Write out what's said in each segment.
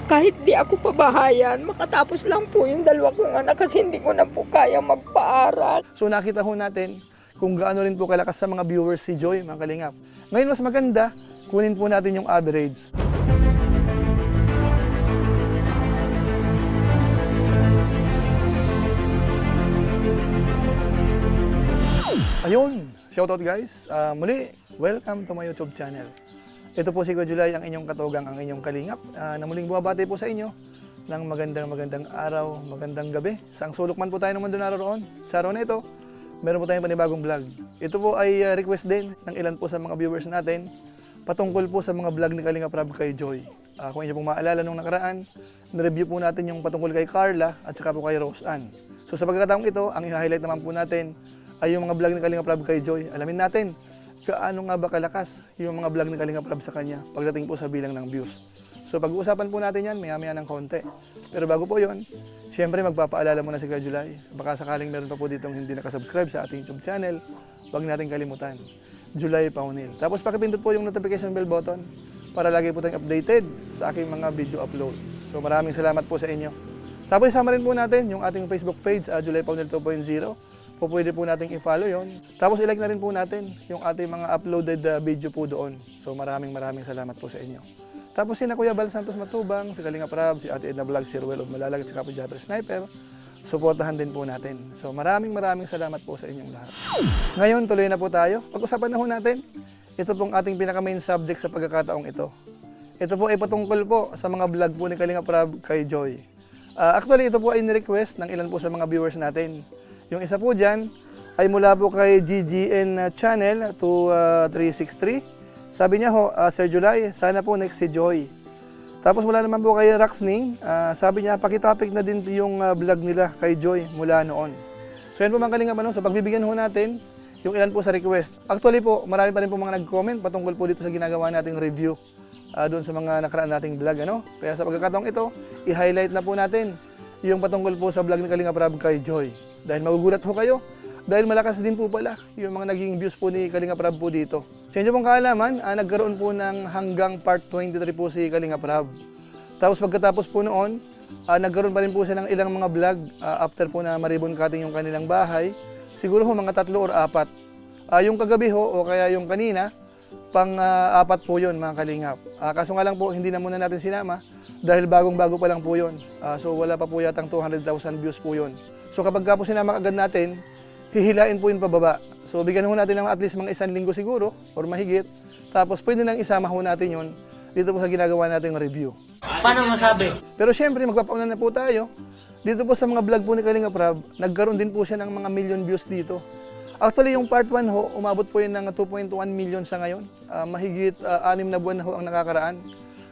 Kahit di ako pabahayan, makatapos lang po yung dalawa kong anak kasi hindi ko na po kaya magpaaral. So nakita ho natin kung gaano rin po kalakas sa mga viewers si Joy, mga kalingap. Ngayon mas maganda, kunin po natin yung average. Ayun, shoutout guys. Muli, welcome to my YouTube channel. Ito po si Kuya July, ang inyong katugang, ang inyong kalingap, na muling bumabati po sa inyo ng magandang araw, magandang gabi. Saang sulok man po tayo ng mundo naroon. Sa araw na ito, meron po tayong panibagong vlog. Ito po ay request din ng ilan po sa mga viewers natin patungkol po sa mga vlog ni Kalingap Rab kay Joy. Kung inyo pong maalala nung nakaraan, na-review po natin yung patungkol kay Carla at saka po kay Rose Ann. So sa pagkakataong ito, ang i-highlight naman po natin ay yung mga vlog ni Kalingap Rab kay Joy. Alamin natin gaano nga ba kalakas yung mga vlog ni Kalingap Rab sa kanya pagdating po sa bilang ng views. So pag-uusapan po natin yan maya-maya ng konti. Pero bago po yon, siyempre magpapaalala muna si Kuya July. Baka sakaling meron pa po ditong hindi nakasubscribe sa ating YouTube channel, huwag natin kalimutan. July Paunil. Tapos pakipindot po yung notification bell button para lagi po tayong updated sa aking mga video upload. So maraming salamat po sa inyo. Tapos isama rin po natin yung ating Facebook page, July Paunil 2.0. Pwede po nating i-follow yon. Tapos i-like na rin po natin yung ating mga uploaded video po doon. So maraming salamat po sa inyo. Tapos si Kuya Bal Santos Matubang, si Kalingap Rab, si Ate Edna Vlog, si Ruel of Malalag, si Kapo Japper Sniper, suportahan din po natin. So maraming salamat po sa inyong lahat. Ngayon tuloy na po tayo. Pag-usapan na ho natin, ito pong ating pinaka-main subject sa pagkakataong ito. Ito po ay patungkol po sa mga vlog po ni Kalingap Rab kay Joy. Actually ito po ay ni-request ng ilan po sa mga viewers natin. Yung isa po dyan ay mula po kay GGN Channel 363. Sabi niya ho, Sir July, sana po next si Joy. Tapos mula naman po kay Raxning, sabi niya, pakitopic na din yung vlog nila kay Joy mula noon. So yan po mga kalingap, so pagbibigyan ho natin yung ilan po sa request. Actually po, marami pa rin po mga nag-comment patungkol po dito sa ginagawa nating review doon sa mga nakaraan nating vlog. Kaya sa pagkakataong ito, i-highlight na po natin yung patungkol po sa vlog ni Kalingap Rab kay Joy. Dahil magugulat ho kayo, dahil malakas din po pala yung mga naging views po ni Kalingap Rab po dito. Sa inyo pong kaalaman, nagkaroon po ng hanggang part 23 po si Kalingap Rab. Tapos pagkatapos po noon, nagkaroon pa rin po siya ng ilang mga vlog after po na maribon cutting yung kanilang bahay. Siguro ho mga 3 or 4. Yung kagabi ho o kaya yung kanina, pang-4 po yun mga Kalingap. Kaso nga lang po, hindi na muna natin sinama dahil bagong-bago pa lang po yun. So wala pa po yatang 200,000 views po yun. So kapag po sinama agad natin, hihilain po yun pababa. So bigyan ho natin ng at least mga 1 linggo siguro or mahigit. Tapos pwede nang isama ho natin yun dito po sa ginagawa nating review. Paano masabi? Pero syempre magpapauna na po tayo. Dito po sa mga vlog po ni Kalingap Rab, nagkaroon din po siya ng mga million views dito. Actually yung part 1 ho, umabot po yun ng 2.1 million sa ngayon. Mahigit 6 na buwan na ho ang nakakaraan.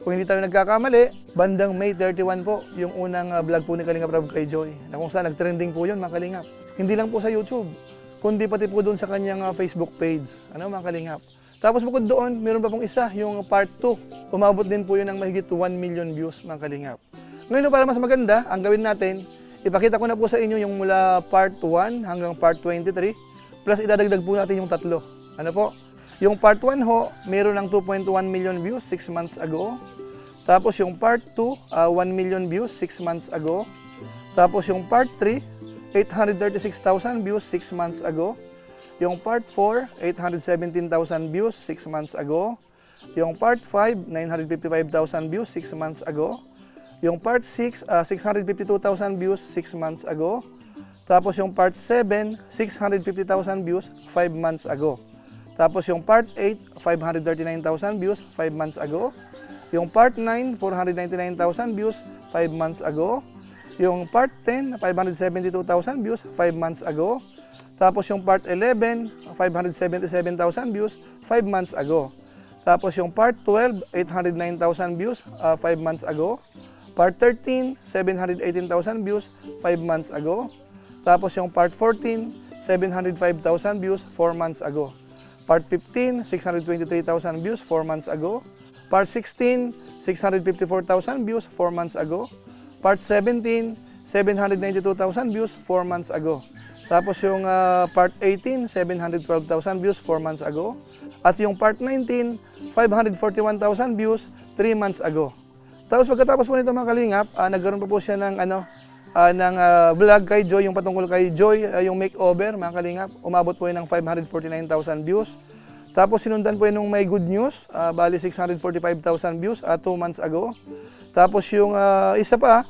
Kung hindi tayo nagkakamali, bandang May 31 po, yung unang vlog po ni Kalingap Rab kay Joy, na kung saan nag-trending po yun mga Kalingap. Hindi lang po sa YouTube, kundi pati po doon sa kanyang Facebook page, mga Kalingap. Tapos bukod doon, meron pa pong isa, yung part 2. Umabot din po yun ng mahigit 1 million views mga Kalingap. Ngayon para mas maganda, ang gawin natin, ipakita ko na po sa inyo yung mula part 1 hanggang part 23, plus idadagdag po natin yung 3. Ano po? Yung part 1 ho, meron ng 2.1 million views 6 months ago. Tapos yung part 2, 1 million views 6 months ago. Tapos yung part 3, 836,000 views 6 months ago. Yung part 4, 817,000 views 6 months ago. Yung part 5, 955,000 views 6 months ago. Yung part 6, 652,000 views 6 months ago. Tapos yung part 7, 650,000 views 5 months ago. Tapos yung part 8, 539,000 views 5 months ago. Yung part 9, 499,000 views 5 months ago. Yung part 10, 572,000 views 5 months ago. Tapos yung part 11, 577,000 views 5 months ago. Tapos yung part 12, 809,000 views 5 months ago. Part 13, 718,000 views 5 months ago. Tapos yung part 14, 705,000 views 4 months ago. Part 15, 623,000 views 4 months ago. Part 16, 654,000 views 4 months ago. Part 17, 792,000 views 4 months ago. Tapos yung part 18, 712,000 views 4 months ago. At yung part 19, 541,000 views 3 months ago. Tapos pagkatapos po nito mga kalingap, nagkaroon pa po siya ng vlog kay Joy, yung patungkol kay Joy, yung makeover mga kalingap. Umabot po yun ng 549,000 views. Tapos sinundan po yun ng may good news, bali 645,000 views 2 months ago. Tapos yung isa pa,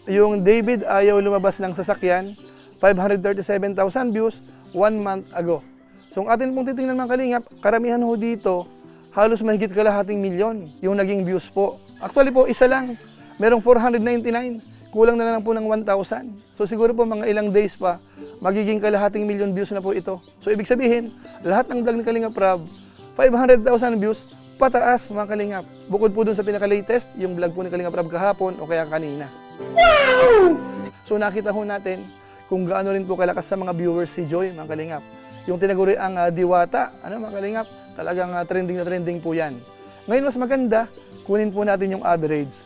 yung David ayaw lumabas ng sasakyan, 537,000 views 1 month ago. So ang atin pong titingnan mga kalingap, karamihan ho dito, halos mahigit kalahating milyon yung naging views po. Actually po, isa lang, merong 499, kulang na lang po ng 1,000. So siguro po mga ilang days pa, magiging kalahating milyon views na po ito. So ibig sabihin, lahat ng vlog ni Kalingap Rab, 500,000 views, pataas mga kalingap. Bukod po dun sa pinaka-latest, yung vlog po ni Kalingap Rab kahapon o kaya kanina. So nakita ho natin kung gaano rin po kalakas sa mga viewers si Joy, mga kalingap. Yung tinaguri ang diwata, mga kalingap, talagang trending na trending po yan. Ngayon mas maganda, kunin po natin yung average.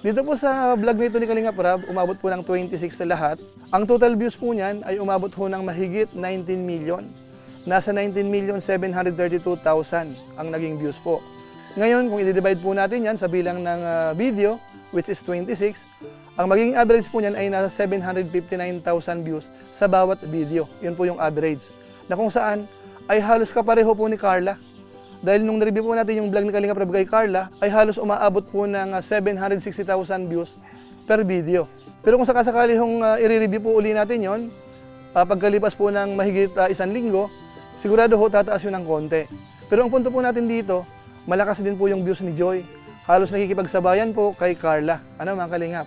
Dito po sa vlog nito ni Kalingap Rab, umabot po ng 26 sa lahat. Ang total views po niyan ay umabot ho ng mahigit 19 million. Nasa 19,732,000 ang naging views po. Ngayon, kung i-divide po natin yan sa bilang ng video, which is 26, ang magiging average po niyan ay nasa 759,000 views sa bawat video. Yun po yung average. Na kung saan ay halos kapareho po ni Carla. Dahil nung na-review po natin yung vlog ni Kalingap Rab kay Carla, ay halos umaabot po ng 760,000 views per video. Pero kung sakasakali hong i-review po uli natin yon, pagkalipas po ng mahigit 1 linggo, sigurado ho tataas yun ng konti. Pero ang punto po natin dito, malakas din po yung views ni Joy. Halos nakikipagsabayan po kay Carla. Mga Kalingap?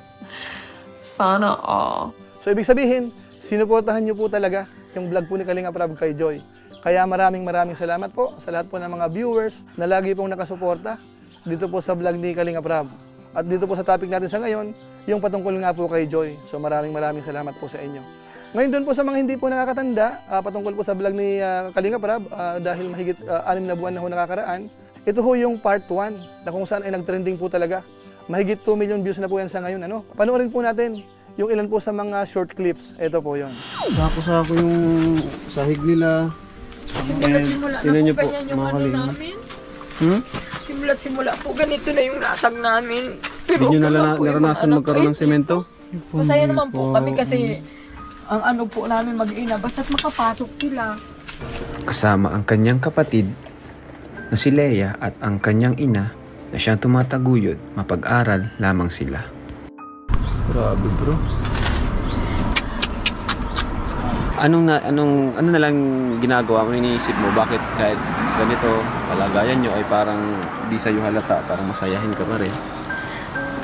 Sana all. So ibig sabihin, sinuportahan niyo po talaga yung vlog po ni Kalingap Rab kay Joy. Kaya maraming salamat po sa lahat po ng mga viewers na lagi pong nakasuporta dito po sa vlog ni Kalingap Rab. At dito po sa topic natin sa ngayon, yung patungkol nga po kay Joy. So maraming salamat po sa inyo. Ngayon doon po sa mga hindi po nakakatanda, patungkol po sa vlog ni Kalingap Rab, dahil mahigit 6 na buwan na ho nakakaraan, ito ho yung part 1 na kung saan ay nag-trending po talaga. Mahigit 2 million views na po yan sa ngayon. Panoorin po natin yung ilan po sa mga short clips. Ito po yon. Sako-sako yung sahig nila. Simula Tingnan na niyo po po, ganyan yung mga ano kalingap. namin. Hmm? Simula po ganito na yung latag namin. Pero Hindi nyo wala po yung naranasan mga magkaroon ng anak ko. semento? Masaya naman po kami kasi ang ano po namin mag-ina, basta't makapasok sila. Kasama ang kanyang kapatid na si Leia at ang kanyang ina na siyang tumataguyod, mapag-aral lamang sila. Grabe bro. Ano na lang ginagawa mo, iniisip mo, bakit kahit ganito kalagayan nyo ay parang di sa'yo halata, parang masayahin ka pa rin?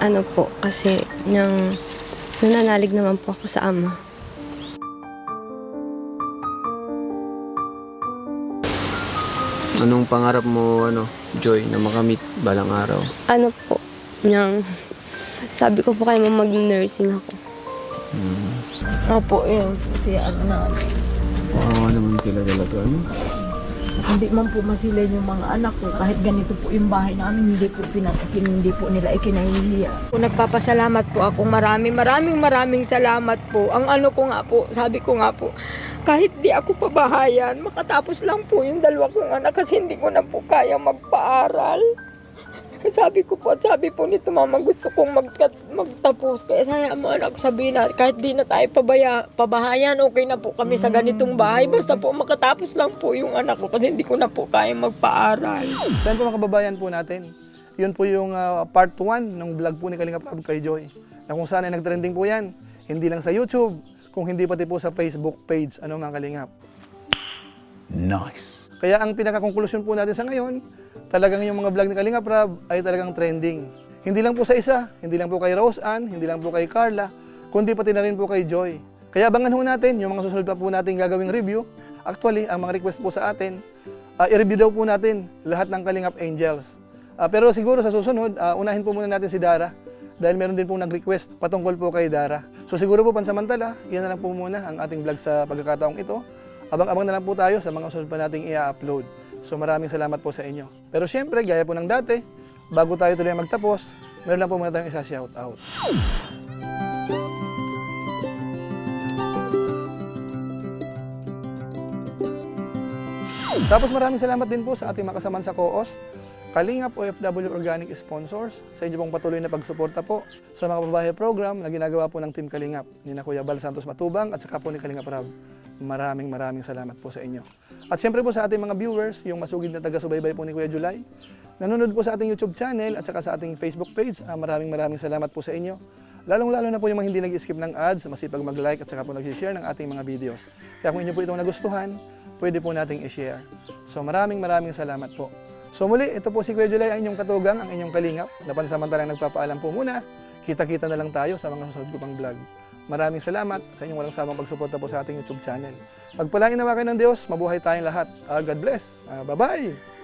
Ano po, kasi nananalig naman po ako sa ama. Anong pangarap mo, Joy, na makamit balang araw? Ano po, sabi ko po kayo mag-nursing ako. Opo, yun. Kasi ano namin. Wow, naman sila talaga. Hindi man po masila yung mga anak ko. Kahit ganito po yung bahay namin, hindi po nila ikinahihiya. Nagpapasalamat po ako. Maraming salamat po. Ang ano ko nga po, sabi ko nga po, kahit di ako pabahayan, makatapos lang po yung 2 kong anak kasi hindi ko na po kaya magpaaral. Sabi ko po, at sabi po nito, mama, gusto kong magtapos. Kaya saya mo anak, sabihin na, kahit di na tayo pabahayan, okay na po kami sa ganitong bahay. Basta po makatapos lang po yung anak ko kasi hindi ko na po kaya magpaaral. Saan po mga kababayan po natin? Yun po yung part 1 ng vlog po ni Kalingap Rab kay Joy. Na kung saan ay nag-trending po yan. Hindi lang sa YouTube, kung hindi pati po sa Facebook page. Mga Kalingap? Nice. Kaya ang pinaka-conclusion po natin sa ngayon, talagang yung mga vlog ni Kalingap Rab ay talagang trending. Hindi lang po sa isa, hindi lang po kay Rose Ann, hindi lang po kay Carla, kundi pati na rin po kay Joy. Kaya abangan ho natin yung mga susunod pa po natin gagawing review. Actually, ang mga request po sa atin, i-review daw po natin lahat ng Kalingap Angels. Pero siguro sa susunod, unahin po muna natin si Dara dahil meron din pong nag-request patungkol po kay Dara. So siguro po pansamantala, yan na lang po muna ang ating vlog sa pagkakataong ito. Abang-abang na lang po tayo sa mga susunod pa nating i-upload. So maraming salamat po sa inyo. Pero syempre, gaya po ng dati, bago tayo tuloy magtapos, meron lang po muna tayong isa-shoutout. Tapos maraming salamat din po sa ating mga kasamahan sa COOS, Kalingap OFW Organic Sponsors, sa inyo pong patuloy na pagsuporta po sa mga babae program na ginagawa po ng Team Kalingap, ni na Kuya Bal Santos Matubang at saka po ni Kalingap Rab. Maraming salamat po sa inyo. At siyempre po sa ating mga viewers, yung masugid na taga-subaybay po ni Kuya July, nanonood po sa ating YouTube channel at saka sa ating Facebook page, maraming salamat po sa inyo. Lalong-lalo na po yung mga hindi nag-skip ng ads, masipag mag-like at saka po nag-share ng ating mga videos. Kaya kung inyo po itong nagustuhan, pwede po nating i-share. So maraming salamat po. So muli, ito po si Kuya July, ang inyong katugang, ang inyong kalingap, na pansamantalang nagpapaalam po muna. Kita-kita na lang tayo sa mga susunod ko pang vlog. Maraming salamat sa inyong walang samang pagsuporta po sa ating YouTube channel. Pagpalain nawa kayo ng Diyos, mabuhay tayong lahat. God bless. Bye-bye!